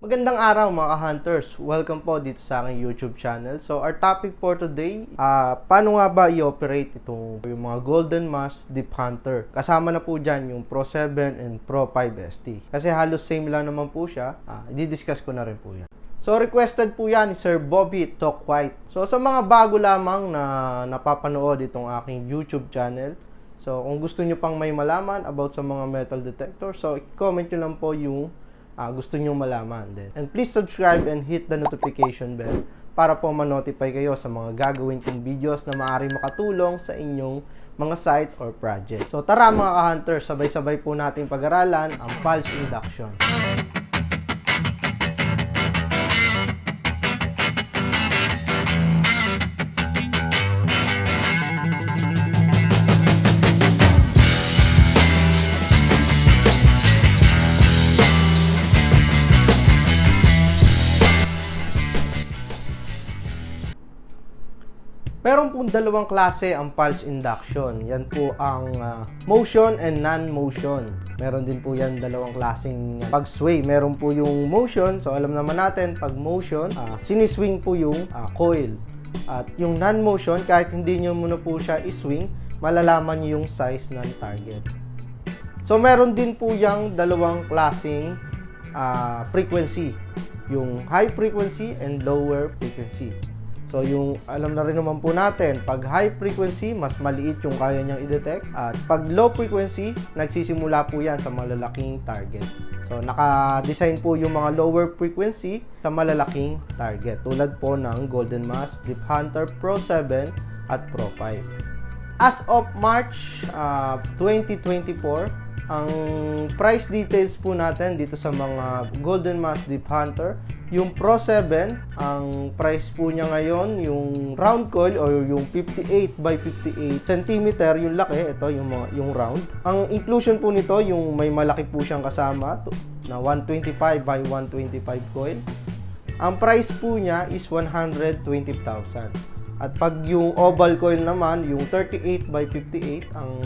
Magandang araw mga ka-hunters. Welcome po dito sa aking YouTube channel. So our topic for today, paano nga ba i-operate yung mga Golden Mask Deep Hunter. Kasama na po dyan yung Pro 7 and Pro 5 ST. Kasi halos same lang naman po siya. I-discuss ko na rin po yan. So requested po yan ni Sir Bobby Talk White. So sa mga bago lamang na napapanood itong aking YouTube channel, so kung gusto nyo pang may malaman about sa mga metal detector, so i-comment nyo lang po yung gusto nyo malaman din. And please subscribe and hit the notification bell para po ma-notify kayo sa mga gagawin kong videos na maaaring makatulong sa inyong mga site or project. So tara mga ka-hunter, sabay-sabay po natin pag-aralan ang pulse induction. Meron pong dalawang klase ang pulse induction. Yan po ang motion and non-motion. Meron din po yan dalawang klaseng pag-sway. Meron po yung motion. So alam naman natin, pag motion, siniswing po yung coil. At yung non-motion, kahit hindi nyo muna po siya iswing, malalaman nyo yung size ng target. So meron din po yung dalawang klaseng frequency. Yung high frequency and lower frequency. So yung alam na rin naman po natin, pag high frequency, mas maliit yung kaya niyang i-detect. At pag low frequency, nagsisimula po yan sa malalaking target. So naka-design po yung mga lower frequency sa malalaking target. Tulad po ng Golden Mask Deep Hunter Pro 7 at Pro 5. As of March 2024, ang price details po natin dito sa mga Golden Mask Deep Hunter, yung Pro 7, ang price po niya ngayon, yung round coil or yung 58 by 58 cm, yung laki, ito yung round. Ang inclusion po nito, yung may malaki po siyang kasama na 125 by 125 coil. Ang price po niya is 120,000. At pag yung oval coil naman, yung 38 by 58, ang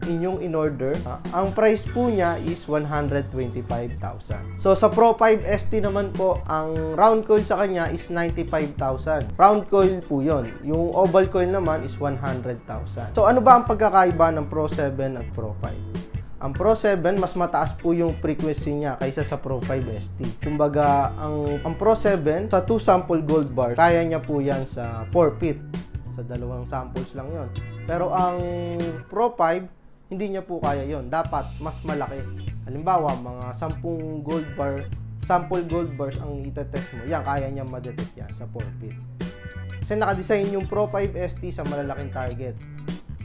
inyong in-order, ang price po niya is 125,000. So sa Pro 5 ST naman po, ang round coil sa kanya is 95,000. Round coil po yon. Yung oval coil naman is 100,000. So ano ba ang pagkakaiba ng Pro 7 at Pro 5? Ang Pro 7, mas mataas po yung frequency niya kaysa sa Pro 5 ST. Kumbaga, ang Pro 7, sa 2 sample gold bar, kaya niya po yan sa 4 feet. Sa dalawang samples lang yon. Pero ang Pro 5, hindi niya po kaya yon. Dapat mas malaki. Halimbawa, mga 10 gold bar, sample gold bars ang itetest mo. Yan, kaya niya ma-detect yan sa 4 feet. Kasi nakadesign yung Pro 5 ST sa malalaking target.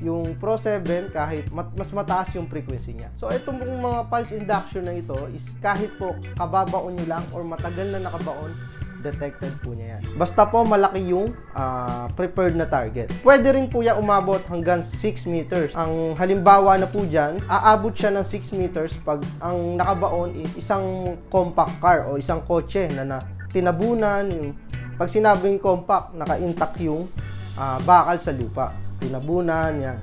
Yung Pro 7, kahit mas mataas yung frequency niya. So, itong mga pulse induction na ito is kahit po kababaon nyo lang or matagal na nakabaon, detected po niya yan. Basta po malaki yung prepared na target. Pwede rin po yan umabot hanggang 6 meters. Ang halimbawa na po dyan, aabot siya ng 6 meters pag ang nakabaon is isang compact car o isang kotse na tinabunan. Pag sinabing compact, naka-intact yung bakal sa lupa. Tinabunan, yan.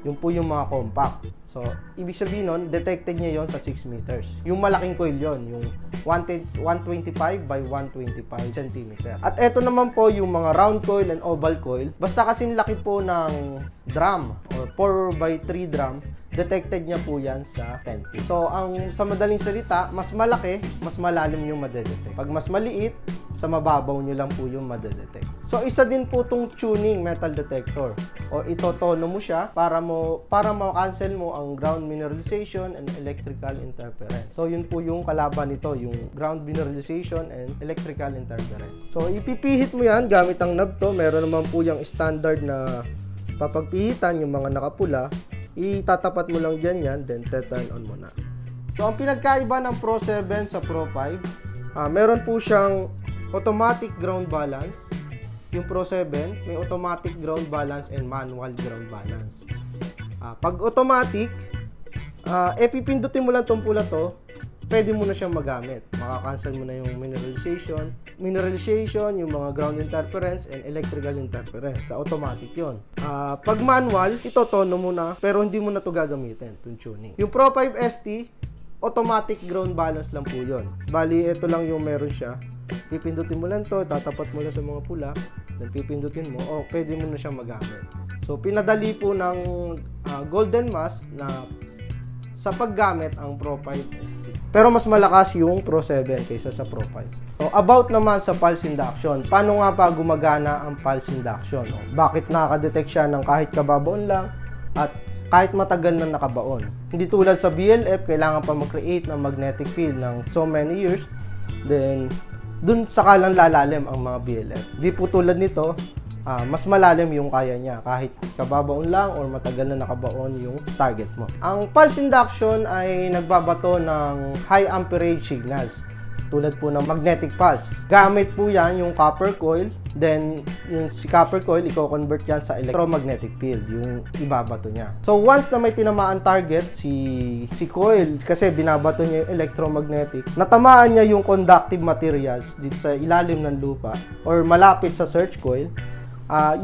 Yung po yung mga compact. So, ibig sabihin nun, detected niya yon sa 6 meters. Yung malaking coil yon, yung 125 by 125 cm. At eto naman po yung mga round coil and oval coil. Basta kasing laki po ng drum or 4 by 3 drum, detected niya po yan sa 10 feet. So, sa madaling salita, mas malaki, mas malalim yung madedetect. Pag mas maliit, sa mababaw nyo lang po yung madedetect. So, isa din po itong tuning metal detector. O itotono mo siya para ma-cancel mo ang ground mineralization and electrical interference. So, yun po yung kalaban nito, yung ground mineralization and electrical interference. So, ipipihit mo yan gamit ang knob to. Meron naman po yung standard na papagpihitan, yung mga nakapula. Itatapat mo lang dyan yan, then turn on mo na. So, ang pinagkaiba ng Pro 7 sa Pro 5, meron po siyang automatic ground balance. Yung Pro 7, may automatic ground balance and manual ground balance. Pag automatic, pipindutin mo lang itong pula to, pwede mo na siyang magamit. Makakancel mo na yung mineralization, yung mga ground interference and electrical interference. Sa automatic yon. Pag manual, itotono mo na, pero hindi mo na to gagamitin, itong tuning. Yung Pro 5 ST, automatic ground balance lang po yun. Bali, ito lang yung meron siya. Pipindutin mo lang to, tatapat mo lang sa mga pula, then pipindutin mo, pwede mo na siyang magamit. So, pinadali po ng Golden Mask na sa paggamit ang Pro 5 ST. Pero mas malakas yung Pro 7 kaysa sa Pro 5. So, about naman sa pulse induction. Paano nga pa gumagana ang pulse induction? Bakit nakaka-detect siya ng kahit kababaon lang at kahit matagal na nakabaon? Hindi tulad sa BLF, kailangan pa mag-create ng magnetic field ng so many years. Then, dun saka lang lalalim ang mga BLF. Di po tulad nito, mas malalim yung kaya niya kahit kababaon lang or matagal na nakabaon yung target mo. Ang pulse induction ay nagbabato ng high amperage signals tulad po ng magnetic pulse. Gamit po yan yung copper coil, then yung si copper coil i-convert yan sa electromagnetic field, yung ibabato niya. So once na may tinamaan target si coil, kasi binabato niya yung electromagnetic, natamaan niya yung conductive materials dito sa ilalim ng lupa or malapit sa search coil,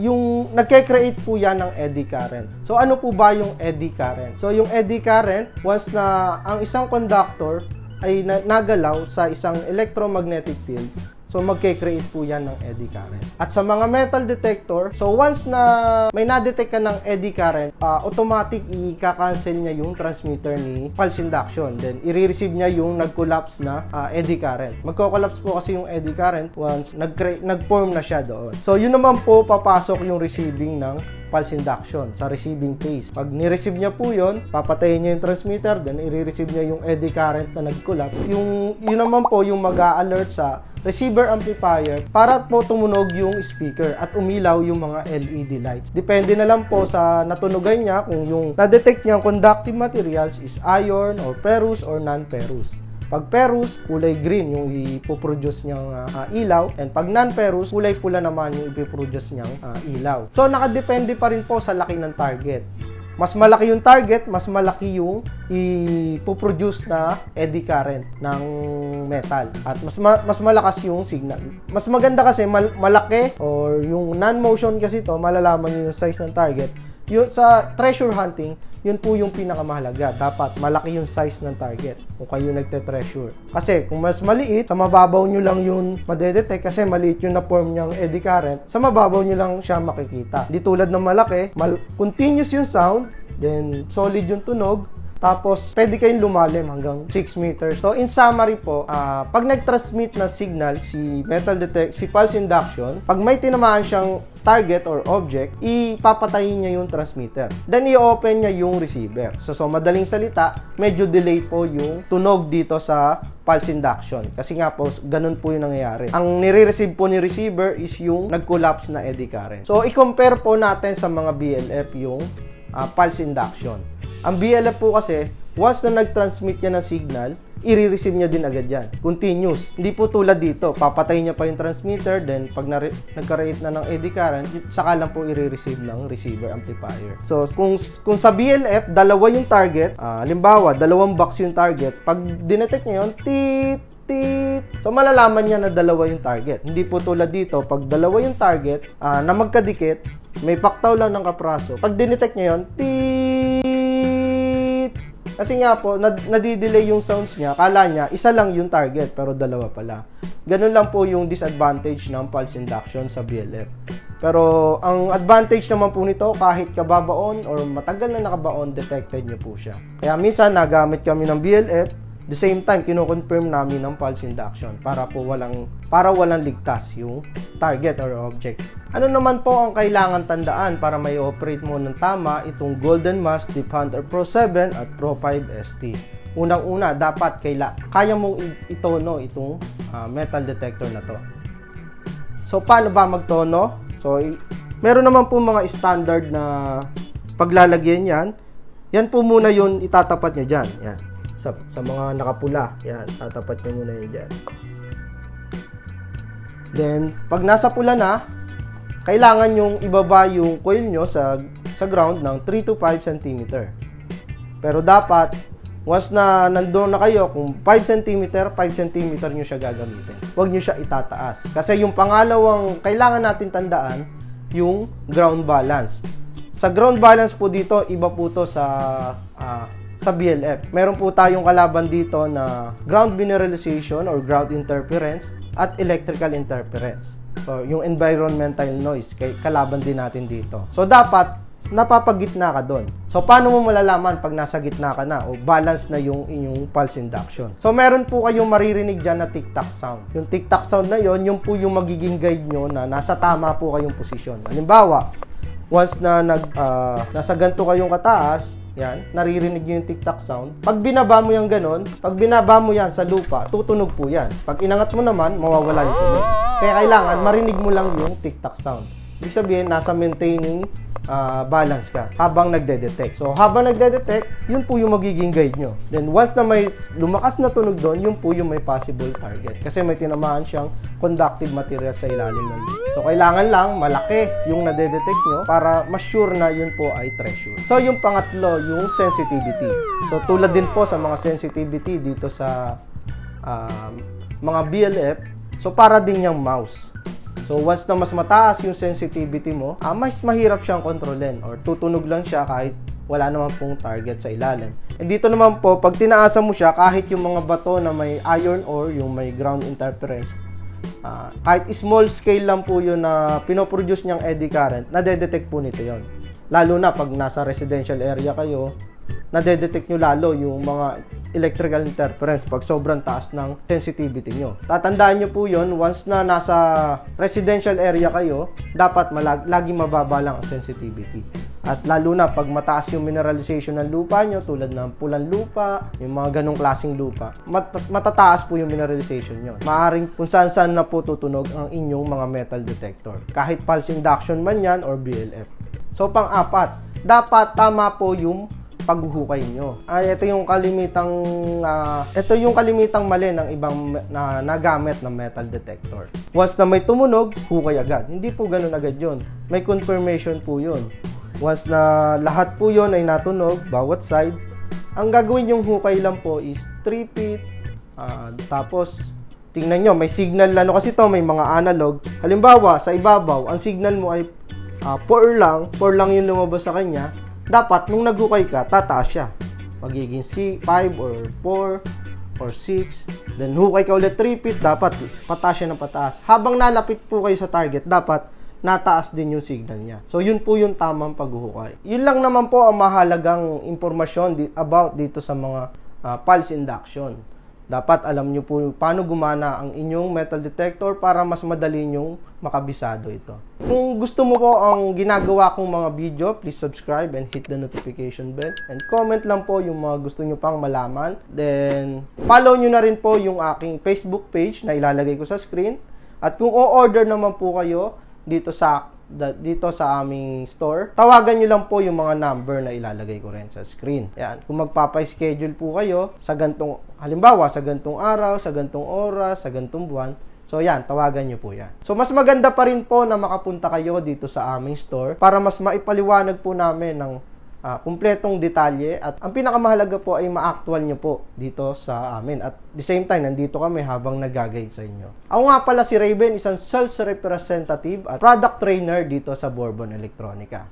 yung nagke-create po yan ng eddy current. So ano po ba yung eddy current? So yung eddy current, once na ang isang conductor ay nagalaw sa isang electromagnetic field, so magke-create po yan ng eddy current. At sa mga metal detector, so once na may na-detect ka ng eddy current, automatic i-cancel niya yung transmitter ni pulse induction. Then i-receive niya yung nag-collapse na eddy current. Magko-collapse po kasi yung eddy current once nag-form na siya doon. So yun naman po papasok yung receiving ng pulse induction sa receiving phase. Pag ni-receive niya po yun, papatayin niya yung transmitter, then i-receive niya yung eddy current na nag-collapse. Yun naman po yung mag-a-alert sa receiver amplifier para po tumunog yung speaker at umilaw yung mga LED lights. Depende na lang po sa natunugan niya kung yung na-detect niyang conductive materials is iron or ferrous or non-ferrous. Pag ferrous, kulay green yung ipoproduce niyang ilaw, and pag non-ferrous, kulay pula naman yung ipoproduce niyang ilaw. So nakadepende pa rin po sa laki ng target. Mas malaki yung target, mas malaki yung ipoproduce na eddy current ng metal. At mas malakas yung signal. Mas maganda kasi malaki, or yung non-motion kasi to, malalaman nyo yung size ng target. Yung sa treasure hunting, yun po yung pinakamahalaga. Dapat malaki yung size ng target kung kayo nagte-treasure. Kasi kung mas maliit, sa mababaw nyo lang yung madedetect kasi maliit yung na-form niyang eddy current, sa mababaw nyo lang siya makikita. Di tulad ng malaki, continuous yung sound, then solid yung tunog, tapos pwede kayong lumalim hanggang 6 meters. So in summary po, pag nag-transmit na signal si si pulse induction, pag may tinamaan siyang target or object, ipapatayin niya yung transmitter. Then i-open niya yung receiver. So madaling salita, medyo delay po yung tunog dito sa pulse induction. Kasi nga po, ganun po yung nangyayari. Ang nire-receive po ni receiver is yung nag-collapse na eddy current. So i-compare po natin sa mga BLF yung pulse induction. Ang BLF po kasi, once na nag-transmit niya ng signal, i-receive niya din agad yan. Continuous. Hindi po tulad dito. Papatayin niya pa yung transmitter, then pag nagka-create na ng eddy current, saka lang po i-receive ng receiver amplifier. So, kung sa BLF, dalawa yung target, halimbawa, dalawang box yung target, pag dinetect niya yun, tit. So, malalaman niya na dalawa yung target. Hindi po tulad dito, pag dalawa yung target, na magkadikit, may paktaw lang ng kapraso. Pag dinetect niya yun, kasi nga po, nadidelay yung sounds niya. Kala niya, isa lang yung target, pero dalawa pala. Ganun lang po yung disadvantage ng pulse induction sa BLF. Pero, ang advantage naman po nito, kahit kababaon or matagal na nakabaon, detected nyo po siya. Kaya minsan, nagamit kami ng BLF. The same time, kino-confirm namin ng pulse induction para walang ligtas yung target or object. Ano naman po ang kailangan tandaan para may operate mo ng tama itong Golden Mask Deep Hunter Pro 7 at Pro 5 ST? Unang-una, dapat kaya mong itono itong metal detector na to. So, paano ba magtono? So, meron naman po mga standard na paglalagyan yan. Yan po muna yun, itatapat nyo dyan. Yan. Sa mga nakapula. Yan, tatapat nyo muna yun dyan. Then, pag nasa pula na, kailangan yung ibaba yung coil nyo sa ground ng 3 to 5 cm. Pero dapat, once na nandoon na kayo, kung 5 cm, 5 cm nyo siya gagamitin. Huwag nyo siya itataas. Kasi yung pangalawang kailangan natin tandaan, yung ground balance. Sa ground balance po dito, iba po to sa sa BLF. Meron po tayong kalaban dito na ground mineralization or ground interference at electrical interference. So, yung environmental noise, kalaban din natin dito. So, dapat napapagitna ka doon. So, paano mo malalaman pag nasa gitna ka na o balance na yung inyong pulse induction? So, meron po kayong maririnig dyan na tic-tac sound. Yung tic-tac sound na yon, yung po yung magiging guide nyo na nasa tama po kayong posisyon. Halimbawa, once na nasa ganito kayong kataas, yan, naririnig nyo yung tic-tac sound. Pag binaba mo yung ganon, pag binaba mo yan sa lupa, tutunog po yan. Pag inangat mo naman, mawawala yung tunog. Kaya kailangan marinig mo lang yung tic-tac sound. Ibig sabihin, nasa maintaining balance ka habang nagde-detect. So, habang nagde-detect, yun po yung magiging guide nyo. Then, once na may lumakas na tunog doon, yun po yung may possible target. Kasi may tinamaan siyang conductive material sa ilalim ng lupa. So, kailangan lang malaki yung nade-detect nyo para mas sure na yun po ay treasure. So, yung pangatlo, yung sensitivity. So, tulad din po sa mga sensitivity dito sa mga BLF, so para din yung mouse. So, once na mas mataas yung sensitivity mo, mas mahirap siyang kontrolin or tutunog lang siya kahit wala naman pong target sa ilalim. And dito naman po, pag tinaasan mo siya, kahit yung mga bato na may iron ore, yung may ground interference, kahit small scale lang po yun na pinoproduce niyang eddy current, nadedetect po nito yon. Lalo na pag nasa residential area kayo, nadedetect nyo lalo yung mga electrical interference pag sobrang taas ng sensitivity nyo. Tatandaan nyo po yun, once na nasa residential area kayo, dapat laging mababa lang ang sensitivity. At lalo na pag mataas yung mineralization ng lupa nyo, tulad ng pulang lupa, yung mga ganong klaseng lupa, matataas po yung mineralization nyo. Maaring kung saan-saan na po tutunog ang inyong mga metal detector. Kahit pulse induction man yan or BLF. So, pang-apat, dapat tama po yung paghuhukay nyo. Ito yung kalimitang mali ng ibang nagamit na metal detector. Once na may tumunog, hukay agad. Hindi po ganun agad yun. May confirmation po yun. Once na lahat po yun ay natunog, bawat side, ang gagawin yung hukay lang po is 3 feet. Tapos, tingnan nyo, may signal kasi to, may mga analog. Halimbawa, sa ibabaw, ang signal mo ay 4 lang yung lumabas sa kanya. Dapat, nung naghukay ka, tataas siya. Magiging 5 or 4 or 6. Then, hukay ka ulit 3 feet, dapat pataas siya ng pataas. Habang nalapit po kayo sa target, dapat nataas din yung signal niya. So, yun po yung tamang paghuhukay. Yun lang naman po ang mahalagang impormasyon about dito sa mga pulse induction. Dapat alam nyo po paano gumana ang inyong metal detector para mas madali nyong makabisado ito. Kung gusto mo po ang ginagawa kong mga video, please subscribe and hit the notification bell. And comment lang po yung mga gusto nyo pang malaman. Then, follow nyo na rin po yung aking Facebook page na ilalagay ko sa screen. At kung o-order naman po kayo dito sa aming store, tawagan nyo lang po yung mga number na ilalagay ko rin sa screen. Yan. Kung magpapa-schedule po kayo sa gantong, halimbawa, sa gantong araw, sa gantong oras, sa gantong buwan, so yan, tawagan nyo po yan. So, mas maganda pa rin po na makapunta kayo dito sa aming store para mas maipaliwanag po namin ng kumpletong detalye at ang pinakamahalaga po ay ma-actual nyo po dito sa amin at the same time nandito kami habang nag-guide sa inyo. Ako nga pala si Raven, isang sales representative at product trainer dito sa Bourbon Electronica.